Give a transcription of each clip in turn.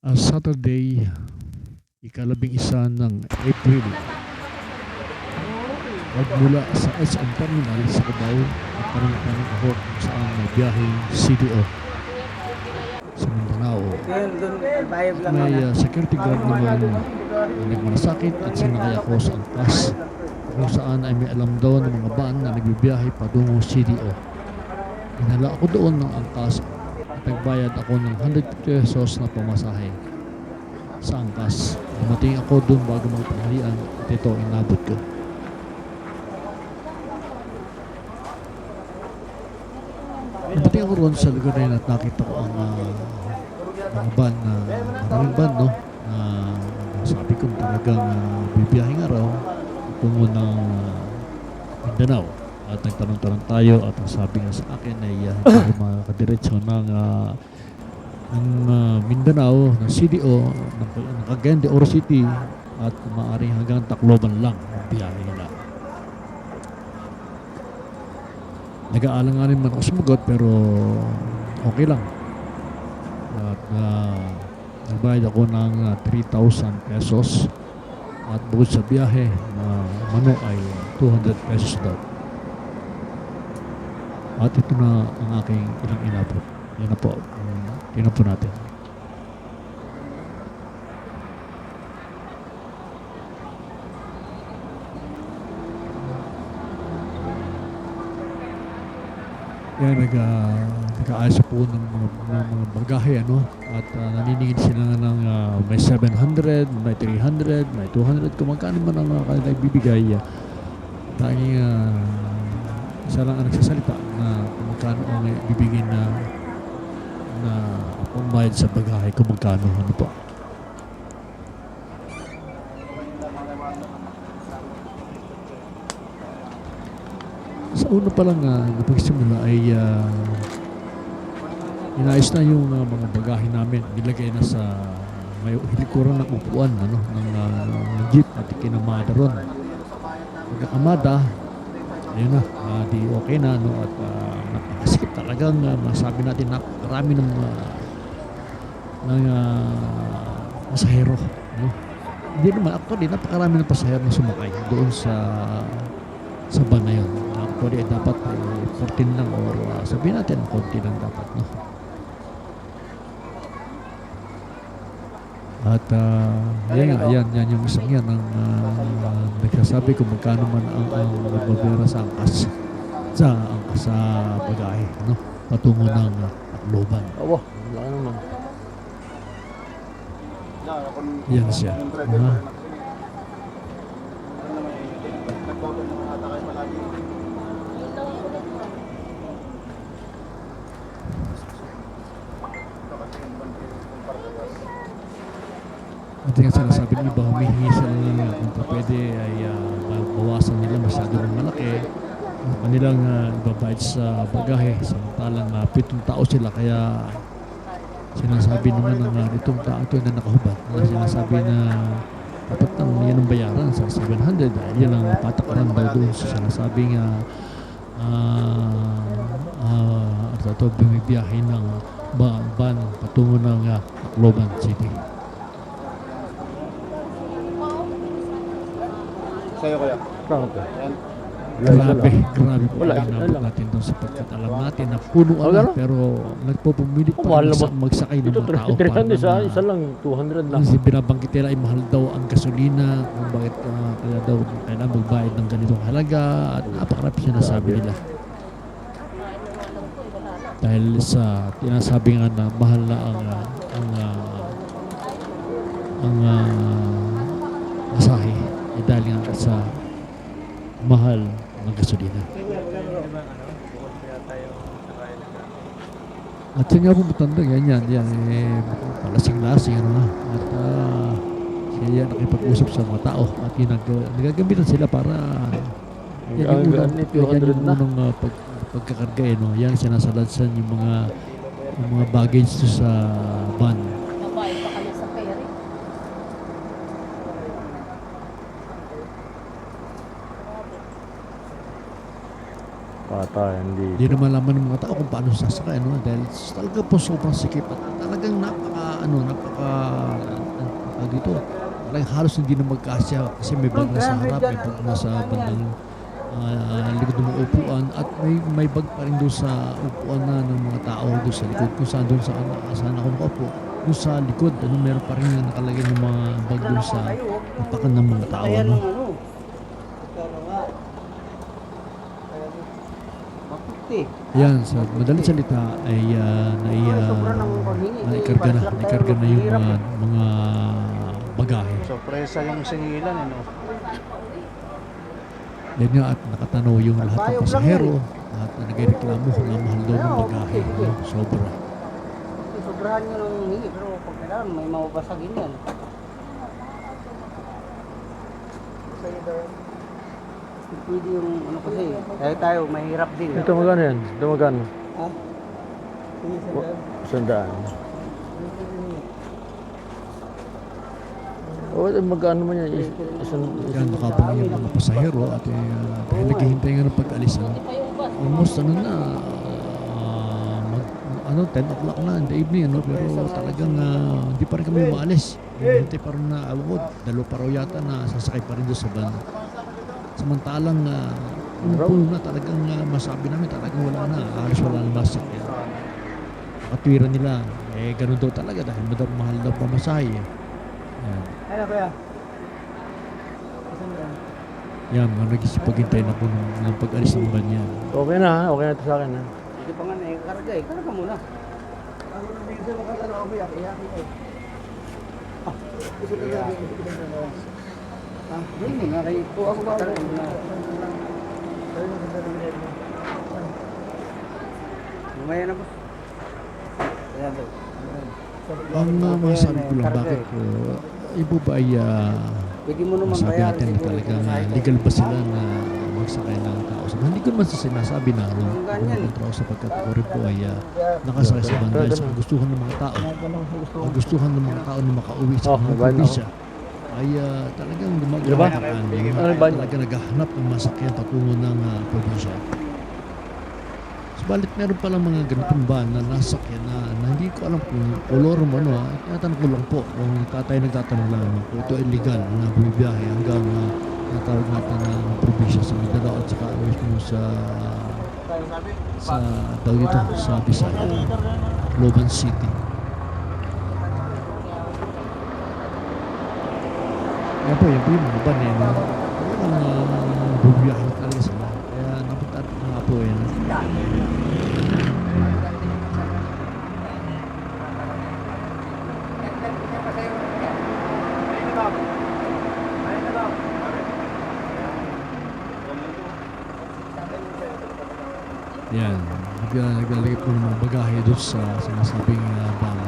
Saturday, ika-11 ng April, magmula sa SM Terminal sa Cubao at tanong-tanong ako kung saan may biyaheng CDO sa Mindanao. May security guard naman na nagmalasakit at sinakay ako sa angkas kung saan ay may alam daw ng mga van na nagbibiyahe patungong CDO. Inala ako doon ng angkas at nagbayad ako ng 150 pesos na pamasahe sa angkas. Dumating ako doon bago magtanghalian at ito inabot ko. Dumating ako roon sa lugar na yun at nakita ko ang mga van na maraming van, no? Sabi ko talagang bibiyahing araw tungo ng Mindanao. At nagtanong-tanong tayo at ang sabi nga sa akin ay hindi ko makadiretso ng Mindanao, ng CDO, ng Cagayan de Oro City at maaaring hanggang Tacloban lang ang biyahe nila. Nag-aalanganin man ako sumagot pero okay lang. At nagbayad ako ng 3,000 pesos at bukod sa biyahe na mano ay 200 pesos daw. At ito na ang aking ilang inabot. Yan na po. Tingnan po natin. Yan, nag-aayos po ng mga bagahe, ano? At naniningil sila ng may 700, may 300, may 200. Kung magkano man ang kanilang bibigay, tanging isa lang ang nagsasalita na kung magkano ang bibigyan na pambayad sa bagahe, kung magkano, ano po. Sa una pa lang napagsimula ay inayos na yung mga bagahe namin. Nilagay na sa may hilikuran ng upuan, ano, ng jeep at ikinamada ron. Pagkakamada, ayun na, di okay na, no? At napakasikip talagang masabi natin napakarami ng pasahero, no? Hindi naman, actually napakarami ng pasahero na sumakay doon sa van na yun. Actually dapat 14 lang or sabihin natin konti lang dapat, no? At yan yung isang yan ang nagsasabi kung magkano man ang magbabera sa angkas sa bagahe, no? Patungo ng Tacloban. Wala naman. Yan siya. At yung sinasabi ng iba, humihingi sila na kung pwede ay bawasan nila masyado ng malaki kanilang ibabayad sa bagahe. Samantalang 7 tao sila, kaya sinasabi naman ng itong tao ito na nakahubad na sinasabi na dapat nang yan ang bayaran sa 700 dahil yan ang patakaran daw doon sa sinasabing ito bumibiyahe ng van patungo ng Tacloban City. Sa'yo kaya? Grabe po inabot natin doon sapagkat alam natin na puno pero nagpupumilit pa rin magsakay ng mga tao. 300 isa lang, 200 lang. Kasi binabanggit nila ay mahal daw ang gasolina, kung bakit kaya daw kailangan magbayad ng ganitong halaga at napakarap sinasabi nila. Dahil sa tinasabi nga na mahal na ang masahe dahil nga sa mahal ng gasolina. At siya nga po matanda, ganyan, palasing-lasing, ano, at siya nakipag-usap sa mga tao at nagagamitan sila para yan yung unang pagkakarga, no? Yan sinasaladsan yung mga baggage sa van. Hindi. Hindi naman laman ng mga tao kung paano sasakay, no? Dahil talaga po sobrang sikip at talagang dito. Talagang halos hindi na magkasya kasi may bag na sa harap, may bag na sa bandang likod ng mga upuan at may bag pa rin doon sa upuan na ng mga tao doon sa likod kung saan doon saan ako nakaupo. Doon sa likod, meron pa rin nakalagay ng mga bag doon sa tapakan ng mga tao. Ano? Yan, sa madaling salita ay naikarga na yung mga bagahe. Sorpresa yung singilan, no? Yan nga at nakatanaw yung lahat ng pasahero at nagreklamo na mahal daw ng bagahe. No? Sobra. Sobrahan nyo ng hingi, pero pag kailangan may mababasagin yan. Pwede yung ano kasi, tayo mahirap din. Ito magkano yan? Ito magkano? Ha? Sandaan. O, magkano man yan? Yan, nakabang yung mga pasahero at dahil naghihintay nga ng pag-alisan. Almost 10 o'clock na in the evening, pero talagang hindi pa rin kami maalis. Hintay pa rin na awod. Dalawa pa raw yata na sasakay pa rin doon sa van. Samantalang puno na talagang masabi namin talagang wala na. Halos wala na masakyan. Katwira nila. Ganun daw talaga dahil mahal daw pamasahe. Yan. Ano kaya? Yan, mga nagsisipaghintay na po ng pag-alis ng van yan. Okay na, ha? Okay na ito sa akin, ha? Hindi pa nga naikarga eh. Karga muna. Ako na bigyan mo ka ako yak. Hindi nga kayo. Ito ako ba? Karga muna. Lumaya na po. Ayan po. Ang masasabi ko lang bakit ibo ba ay Pwede mo naman sabi bayaran natin na siguro. talagang legal ba sila na magsakay ng tao sa van? Hindi ko naman sinasabi na kontra ko sapagkat ako rin po ay nakasakay sa van dahil sa kagustuhan ng mga tao. Kagustuhan ng mga tao na makauwi sa mga probinsya ay talagang gumagawa talaga naghahanap ng masakyan patungo ng probinsya. Subalit meron palang mga ganitong van na nasakyan na hindi ko alam kung kolor mo tinatanong ko lang po kung nagtatanong lang kung ito illegal na bumibiyahe hanggang natawag natin ng probinsya sa Mindanao at saka mismo sa daw dito sa Bisaya, Loban City. Yan po yung mga van talagang bumibiyahe talaga sila. Kaya napunta nga po yan, naglalagay po ng mga bagahe doon sa sinasabing van.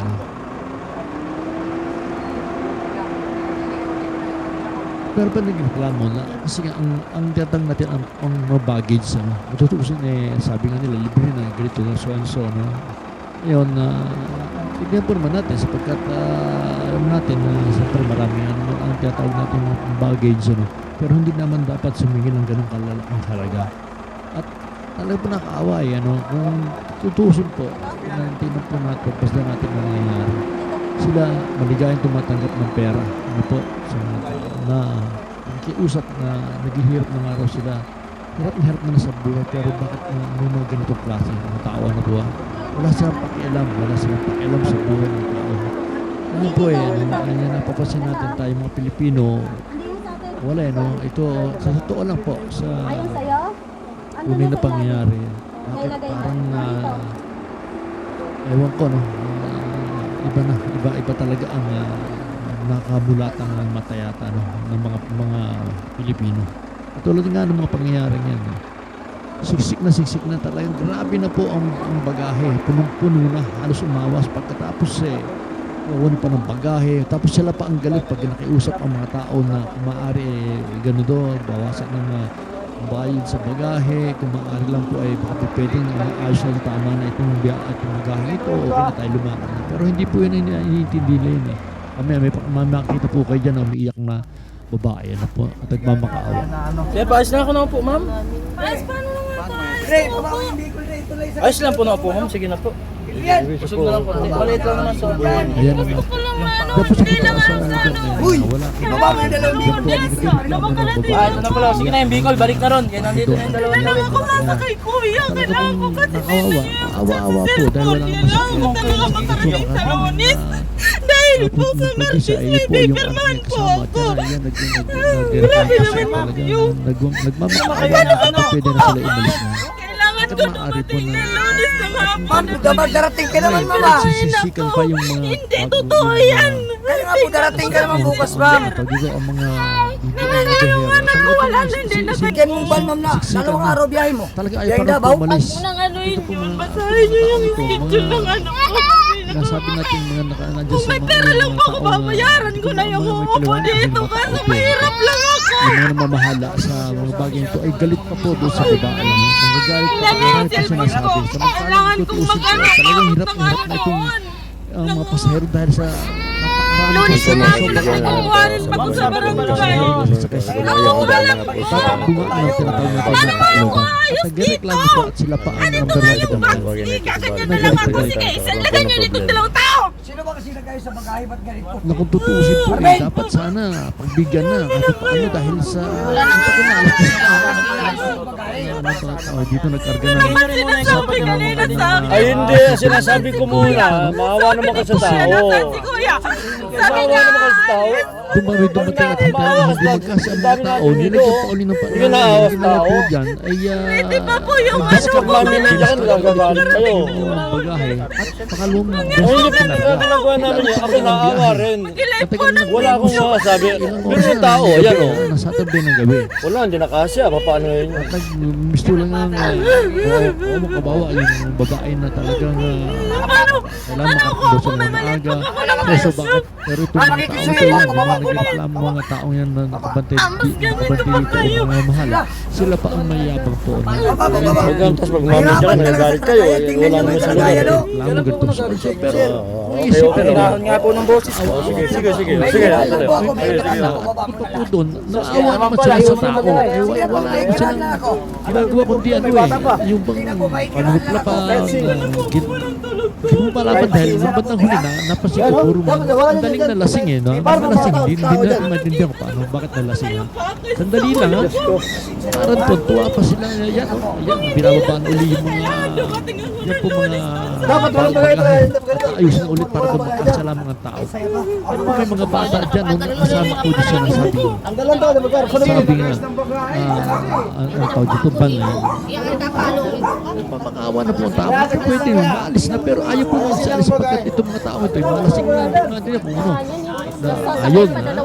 Pero pa nagreklamo na kasi nga ang tiyatang natin ang mga baggage matutuusin sabi nga nila libre na ganito na so and so yun tignan po naman natin sapagkat alam natin na siyempre marami ang tiyatawag natin ng baggage pero hindi naman dapat sumingil ng ganong kalalaking halaga at talaga po nakaawa kung tutusin po tinan po natin pagpasda natin na nangyayari sila maligayang tumatanggap ng pera po sa mga tao na nakiusap na naghihirap na nga raw sila hirap na sa buhay pero bakit may mga ganitong klase ng tao na buhay wala silang pakialam sa buhay ng tao ano po napapansin natin tayo mga Pilipino wala ito sa totoo lang po sa tunay na pangyayari bakit parang ewan ko iba talaga ang nakabulatang mata yata ng mga Pilipino. At tulad nga ng mga pangyayaring yan. Siksik na talagang grabe na po ang bagahe. Punong-puno na, halos umawas. Pagkatapos nawan pa ng bagahe. Tapos sila pa ang galit pag nakiusap ang mga tao na kung maaari gano'n doon, bawasan ng bayad sa bagahe. Kung maaari lang po ay baka pwedeng ayos na tama na itong bagahe ito. Okay na tayo lumakad. Pero hindi po yun iniintindi nila yun may makikita po kayo dyan na umiiyak na babae po at nagmamakaawa. Kaya paayos na ako na po, ma'am. Ayos, paano na nga pa? Ayos lang po na po, ma'am. Sige na po. Busog na lang po. Maliit lang naman to. Ayan naman. Tapos sa kita sa uy! Wala. Ibaba mo yung dalawang libo. Ah, ito na pala. Sige na yung Bicol, balik na ron. Kaya nandito na yung dalawa Dalawa ko nasa kay kuya. Kailangan ko kasi Awa-awa po dahil walang kailangan ko talaga makarating sa Lunes. Dahil po sa Martes may pipirmahan po ako. Grabe naman yung Nagmamakaawa. Pwede na sila umalis na. kailangan ko dumating na Lunes ng hapon. Dapat darating ka naman, mama. Sisisikan pa yung mga... Hindi totoo yan. Kaya nga po, darating ka naman bukas, ma'am. Dito ang mga... Nangangailangan ako. Wala na hindi na Bigyan mong ban, ma'am, na dalawang araw biyahe mo. Talaga ayaw Biyahe pa rin Davao. po umalis. Nang ano yun. Basahin niyo yung schedule ng ano ko. Nasabi natin mga nandiyan Kung may pera lang po ako, babayaran ko na yung upo dito. Kaso mahirap lang ako. Yung mga namamahala sa mga bagay ito ay galit pa po doon sa baba. Alam mo, nagagalit pa po. Marami pa sinasabi. Kailangan kong mag-ano. Talagang hirap na hirap na itong mga pasahero dahil sa Lunes na lang sila kukuhanin pa ko sa barangay. Oo, wala pa po. Nagreklamo po at sila pa ang Kaya ko ba? Ikaganyan na lang ako. Sige, isang lagan nyo dito dalawang tao. Sino ba kasi nagkayo sa bagahe? Ba't ganito? na kung tutuusin po eh, dapat sana pagbigyan na kahit paano dahil sa ito ko na alas dito nagkarga na Naman sinasabi kanina sa akin. Ay hindi, sinasabi ko muna, maawa naman ka sa tao. Si kuya. Sabi Maawa niya, naman ka sa tao. dumating at hanggang hindi magkasi ang mga tao nilagyan pa uli ng Hindi na awas pangalan tao. po dyan ay Hindi pa po yung discount ano ko. namin Diyan gagagamit kayo. yung bagahe at pakalawang Ay hindi po ginagawa namin yun, ako naawa rin. Wala akong masabi. Pero yung tao, ayan o. nasa tabi ng gabi Wala, hindi nakasya. Paano yun? at nagmisto lang ng makabawa yung babae na talagang kailangan makapagod sa mga maaga so bakit pero itong mga tao ito yan mga nagreklamo mga taong yan na nakabantay dito ang mga mahala sila pa ang mayabang po Tapos pag mamay siya, nagagalit kayo. Wala naman sa lugar. reklamo ganito so pero Okay, okay. Pinahon nga po ng boses. Sige, sige, sige. Sige, sige. ito po doon naawa naman sila sa tao wala naman silang ginagawa kundi ano yung bang panupla pa pinupalaban dahil nung bandang huli na napansin ko puro ang daling nalasing no? Ang nalasing, hindi natin maintindihan ko paano, bakit nalasing sandali lang parang tuwa pa sila yan, binababaan uli yung mga yan po mga ayusin ulit para po magkasala mga tao yan po may mga bata dyan nung kasama ko dyan na sabi nga ang tawag dito ban papakawa na po ang tao pwede maalis na pero ayaw po nga siya sapagkat itong mga tao ito yung mga lasing na hindi na po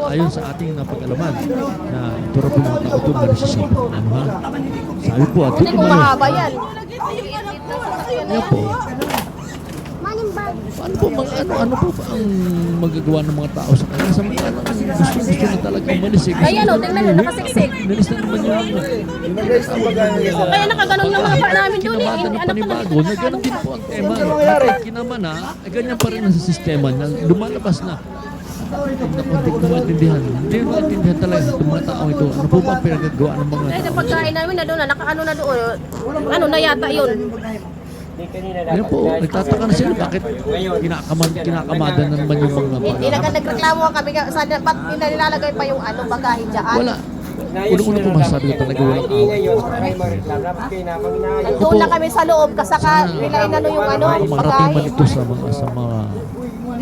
ayon sa ating napag-alaman na ito rin po mga tao ito malasisipan ano ha sabi po at ito mahaba yan yan po ano po ano po ba ang magagawa ng mga tao sa kanila sa mga gusto na talaga umalis Ayan o, tingnan nyo, nakasiksik. nalis na naman yung Kaya nakaganon ng mga pa namin doon eh. kinamatan ng panibago na gano'n din po ang tema kinaman ay ganyan pa rin ang sistema na lumalabas na hindi ko maintindihan talaga itong mga tao ito ano po ba ang pinagagawa ng mga Ay, sa tao pagkain namin na doon, nakaano na doon. Ano na yata yun. Ayan po, nagtataka na sila bakit kinakamada na naman yung mga Hindi na nagreklamo kami. Ba't nilalagay pa yung ano, bagahe dyan? wala una po masasabi ko talaga walang Nandun na kami sa loob kasaka nila inano yung ano, marating man bagahe. ito sa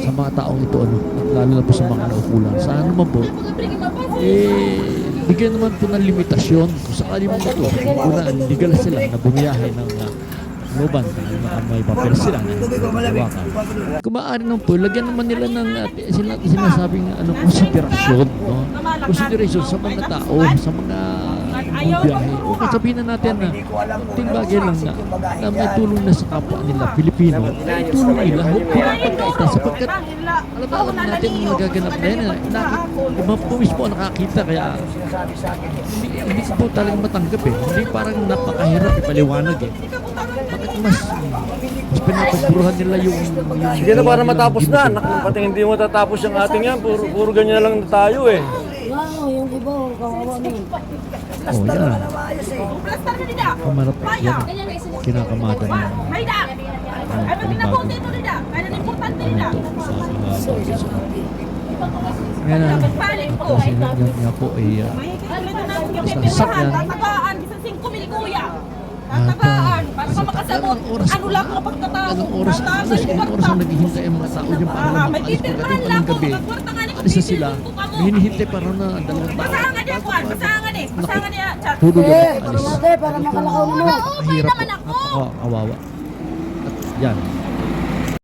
mga taong ito ano at lalo na po sa mga naukulan sana naman po bigyan naman po ng limitasyon kung sakali mo ito una legal sila na bumiyahe ng Loban na may papel sila na hawakan. Kung maaari naman po, lagyan naman nila ng sinasabing konsiderasyon, no? Konsiderasyon sa mga tao, sa mga biyahe. O sabihin na natin na ting bagay lang na may tulong na sa kapwa nila, Pilipino, tulong nila, huwag pagkaitan sapagkat alam natin ang nagaganap na yan. Pumis po nakakita kaya hindi ko po talagang matanggap eh. Hindi parang napakahirap ipaliwanag eh. Bakit mas pinapagburuhan nila yung Sige na para matapos na. Pati hindi mo tatapos yung ating yan. Puro ganyan lang tayo eh. Wow, yung iba, kawawa na yun. yan. Kamarap yan. Kinakamada na Ano minabuti ito nila? Kaya importante nila. Ngayon na, Nagpaling po. kasi niya po ay Pipirmahan, tatagaan, bisan 5,000 kuya. Tatagaan, para ka makasagot. Ano lang ang pagkatao? Anong oras, ilang oras ang naghihintay ang mga tao dyan para May makaalis pipirmahan pagdating pa lang ng po. gabi. Magkwarta nga ni Alis na sila, may hinihintay para na dalawang tao. Basahan niya, Juan. Basahan niya. Basahan niya, chat. Hulo na alis. para makalakaw mo. Okay Mahirap naman po, ako. napakawawa. At yan,